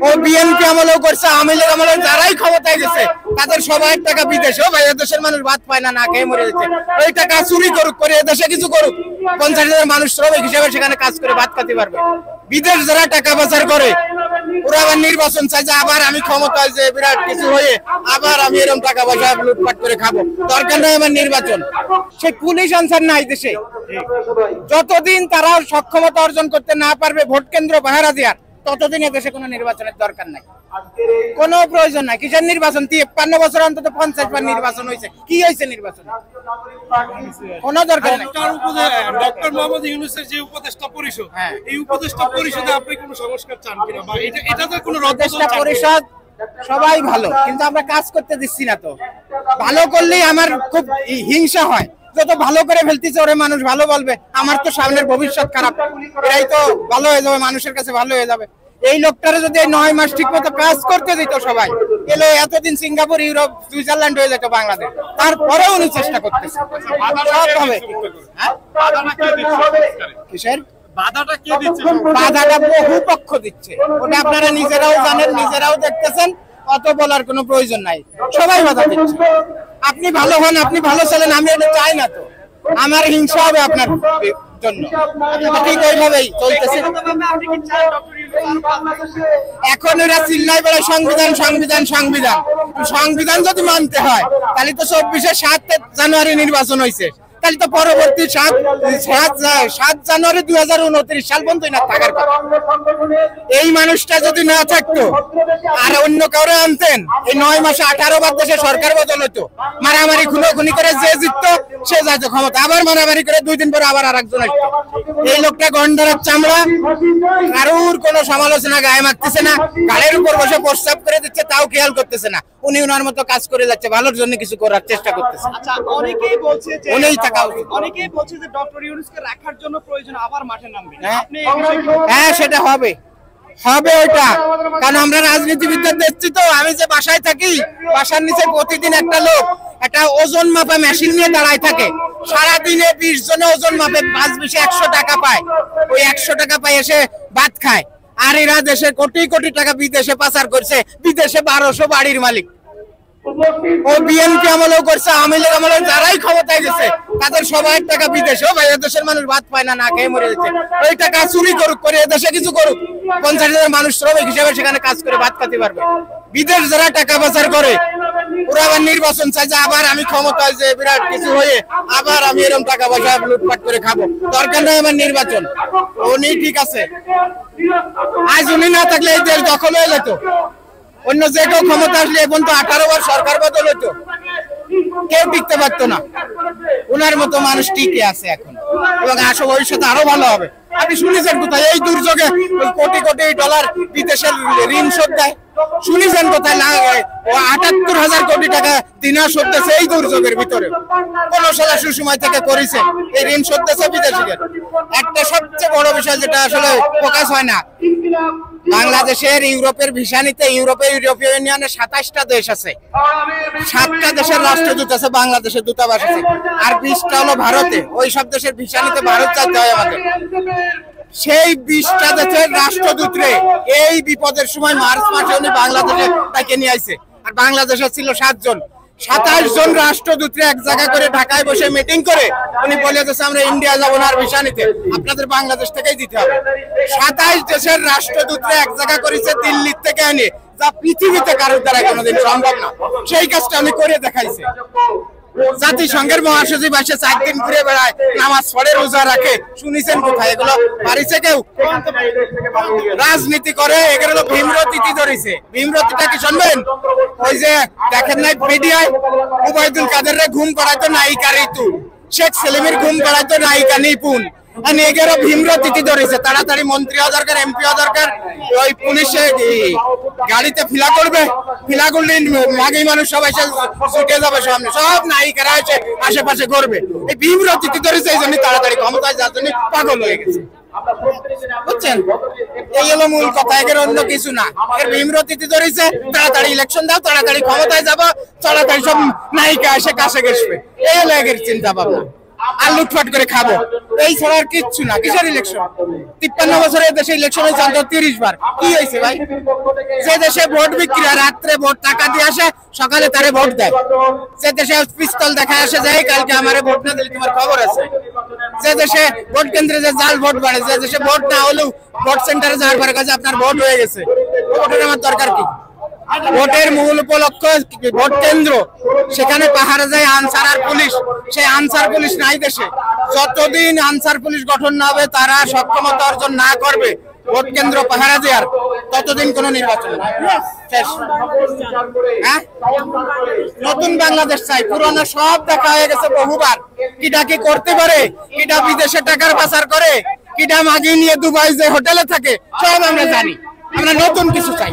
ও BNP আমলেও করছে, আওয়ামী লীগ আমলেও যারাই ক্ষমতায় গেছে তাদের সবাই টাকা বিদেশে। ও ভাই, এদেশের মানুষ ভাত পায় না, না খেয়ে মরে যাচ্ছে। ওই টাকা চুরি করুক, করে এদেশে কিছু করুক, 50,000 মানুষ শ্রমিক হিসেবে সেখানে কাজ করে ভাত খেতে পারবে। বিদেশ যারা টাকা পাচার করে ওরা আবার নির্বাচন চাই যে আবার আমি ক্ষমতায় যে বিরাট কিছু হয়ে আবার আমি এরকম টাকা পয়সা লুটপাট করে খাবো। দরকার নয় আমার নির্বাচন। সে পুলিশ আনসার নাই দেশে, যতদিন তারা সক্ষমতা অর্জন করতে না পারবে ভোট কেন্দ্র পাহারা দেওয়ার, ততদিন দেশে কোনো নির্বাচনের দরকার নাই, কোনো প্রয়োজন নাই। কিসের নির্বাচন? 53 বছর অন্তত 50 বার নির্বাচন হয়েছে, কি হয়েছে নির্বাচন? কোনো দরকার নাই। ডক্টর মোহাম্মদ ইউনূসের যে উপদেষ্টা পরিষদ, এই উপদেষ্টা পরিষদে আপনি কোনো সংস্কার চান কিনা, বা এটাতে কোনো উপদেষ্টা পরিষদ সবাই ভালো, কিন্তু আমরা কাজ করতে দিচ্ছি না। তো ভালো করলেই আমার খুব হিংসা হয়, যত ভালো করে ফেলতেছে ওরে মানুষ ভালো বলবে, আমার তো সামনের ভবিষ্যৎ খারাপ, এরাই তো ভালো হয়ে যাবে, মানুষের কাছে ভালো হয়ে যাবে। এই লোকটারে যদি 9 মাস ঠিক মতো কাজ করতে দিত সবাই, এলো এতদিন সিঙ্গাপুর, ইউরোপ, সুইজারল্যান্ড হয়ে যেত বাংলাদেশ। তারপরেও উনি চেষ্টা করতেছে কিসের বাধাটা বহু পক্ষ দিচ্ছে, ওটা আপনারা নিজেরাও জানেন, নিজেরাও দেখতেছেন, অত বলার কোনো প্রয়োজন নাই। সবাই বাধা দিচ্ছে। আপনি ভালো হন, আপনি ভালো চলেন, আমি এটা চাই না। তো আমার হিংসা হবে আপনার জন্য, ঠিক ওইভাবেই চলতেছে। এখন এরা চিল্লাই বেড়ায় সংবিধান সংবিধান সংবিধান। সংবিধান যদি মানতে হয় তাহলে তো 24-এর 7 জানুয়ারি নির্বাচন হয়েছে, তাহলে তো পরবর্তী 7 জানুয়ারি 2029 সাল পর্যন্ত না থাকার কথা। এই মানুষটা যদি না থাকতো আর অন্য কাউরে আনতেন, এই 9 মাসে 18 বার দেশে সরকার বদল হতো, মারামারি খুনোখুনি করে যে জিততো সে যাইতো ক্ষমতা, আবার মারামারি করে 2 দিন পরে আবার আরেকজন আসতো। এই লোকটা গন্ডারের চামড়া, কারুর কোনো সমালোচনা গায়ে মারতেছে না, গালের উপর বসে প্রস্তাব করে দিচ্ছে, তাও খেয়াল করতেছে না। উনি ওনার মতো কাজ করে যাচ্ছে, ভালোর জন্য কিছু করার চেষ্টা করতেছে। আচ্ছা, অনেকেই বলছে যে ডক্টর ইউনূসকে রাখার জন্য প্রয়োজন আবার মাঠে নামবে। হ্যাঁ, সেটা হবে ওইটা, কারণ আমরা রাজনীতিবিদদের দেখছি তো। আমি যে বাসায় থাকি, বাসার নিচে প্রতিদিন একটা লোক একটা ওজন মাপা মেশিন নিয়ে দাঁড়ায় থাকে, সারাদিনে 20 জনে ওজন মাপে, 5-20 100 টাকা পায়। ওই 100 টাকা পায় এসে ভাত খায়। আর এরা দেশে কোটি কোটি টাকা বিদেশে পাচার করছে, বিদেশে 1200 বাড়ির মালিক। ও বিএনপি আমলেও করছে, আওয়ামী লীগ আমলেও যারাই ক্ষমতায় গেছে তাদের সবাই টাকা বিদেশে। ও ভাই, এদেশের মানুষ ভাত পায় না, না খেয়ে মরে যাচ্ছে। ওই টাকা চুরি করুক, করে এদেশে কিছু করুক, 50,000 মানুষ শ্রমিক হিসেবে সেখানে কাজ করে ভাত খেতে পারবে। বিদেশ যারা টাকা পাচার করে ওরা আবার নির্বাচন চাই যে আবার আমি ক্ষমতায় যে বিরাট কিছু হয়ে আবার আমি এরকম টাকা পয়সা লুটপাট করে খাবো। দরকার নয় আমার নির্বাচন। উনি ঠিক আছে, আজ উনি না থাকলে এই দেশ দখল হয়ে যেত। অন্য যে কেউ ক্ষমতা আসলে এখন তো 18 বার সরকার বদল হতো, কেউ টিকতে পারতো না। ওনার মতো মানুষ টিকে আছে এখন, এবং আসো ভবিষ্যতে আরো ভালো হবে। আপনি শুনেছেন কোথায় এই দুর্যোগে কোটি কোটি ডলার বিদেশের ঋণ শোধ দেয়? শুনেছেন কোথায়? 78,000 কোটি টাকা দিনা শোধ দিয়েছে এই দুর্যোগের ভিতরে। কোন সালা সুসময় থেকে করেছে এই ঋণ শোধ দিয়েছে বিদেশিদের। একটা সবচেয়ে বড় বিষয় যেটা আসলে প্রকাশ হয় না, বাংলাদেশের ইউরোপের ভিসা নিতে ইউরোপীয় ইউনিয়নের 27টা দেশ আছে, 7টা দেশের রাষ্ট্রদূত আছে, বাংলাদেশের দূতাবাস আছে, আর 20টা হলো ভারতে। ওই সব দেশের ভিসা নিতে ভারত যেতে হয় আমাদের। সেই 20টা দেশের রাষ্ট্রদূতরে এই বিপদের সময় মার্চ মাসে উনি বাংলাদেশে তাকে নিয়ে আইছে, আর বাংলাদেশে ছিল 7 জন। 27 জন রাষ্ট্রদূতরে এক জায়গা করে ঢাকায় বসে মিটিং করে উনি বলে দিয়েছে আমরা ইন্ডিয়া যাবো না আর ভিসা নিতে, আপনাদের বাংলাদেশ থেকেই দিতে হবে। 27 দেশের রাষ্ট্রদূতরে এক জায়গা করেছে দিল্লির থেকে এনে, যা পৃথিবীতে কারোর দ্বারা কোনোদিন সম্ভব না। সেই কাজটা আমি করে দেখাইছে। জাতিসংঘের মহাসচিব আসে 4 দিন ঘুরে বেড়ায়, নামাজ পড়ে, রোজা রাখে। শুনেছেন কোথায়? এগুলো পারিছে কেউ? রাজনীতি করে, এগুলো ভীমরতিটি ধরেছে। ভীমরতিটা কি শুনবেন? ওই যে দেখেন নাই মিডিয়ায়, উবাইদুল কাদেররে ঘুম পাড়াইতো নায়িকা ঋতু, শেখ সেলিমের ঘুম পাড়াইতো নায়িকা নিপুণ। এগারো ভীমরতিটি ধরেছে। তাড়াতাড়ি মন্ত্রী হওয়া দরকার, এমপি হওয়া দরকার। ওই পুলিশে গাড়িতে ফিলা করবে, ফিলা করলে মাগি মানুষ সবাই ছুটে যাবে সামনে, সব নায়িকারা এসে আশেপাশে করবে। এই ভীমরতিটি ধরেছে, এই জন্য তাড়াতাড়ি ক্ষমতায় যাওয়ার জন্য পাগল হয়ে গেছে। বুঝছেন? এই হলো মূল কথা, এর অন্য কিছু না। এর ভীমরতিটি ধরেছে, তাড়াতাড়ি ইলেকশন দাও, তাড়াতাড়ি ক্ষমতায় যাবো, তাড়াতাড়ি সব নায়িকা এসে কাছে গেছবে। এই হলো এর চিন্তা ভাবনা। আর লুটপাট করে খাবো, এই ছাড়া আর কিচ্ছু না। কিসের ইলেকশন? 53 বছরের দেশে ইলেকশন হয়েছে অন্তত 30 বার। কি হয়েছে ভাই? যে দেশে ভোট বিক্রি হয়, রাত্রে ভোট টাকা দিয়ে আসে, সকালে তারে ভোট দেয়। যে দেশে পিস্তল দেখা আসে যায়, কালকে আমারে ভোট না দিলে তোমার খবর আছে। যে দেশে ভোট কেন্দ্রে যে জাল ভোট বাড়ে, যে দেশে ভোট না হলেও ভোট সেন্টারে যাওয়ার পরে কাছে আপনার ভোট হয়ে গেছে, ভোটের আমার দরকার কি? ভোটের মূল উপলক্ষ ভোট কেন্দ্র, সেখানে পাহাড়ে যায় আনসার আর পুলিশ। সেই আনসার পুলিশ নাই দেশে। যতদিন আনসার পুলিশ গঠন না হবে, তারা সক্ষমতা অর্জন না করবে ভোট কেন্দ্র পাহারা দেওয়ার, ততদিন কোনো নির্বাচন নাই। শেষ। হ্যাঁ, নতুন বাংলাদেশ চাই। পুরনো সব দেখা হয়ে গেছে বহুবার। কিটা কি করতে পারে, কিটা বিদেশে টাকার পাচার করে, কিটা মাগি নিয়ে দুবাই যে হোটেলে থাকে, সব আমরা জানি। আমরা নতুন কিছু চাই।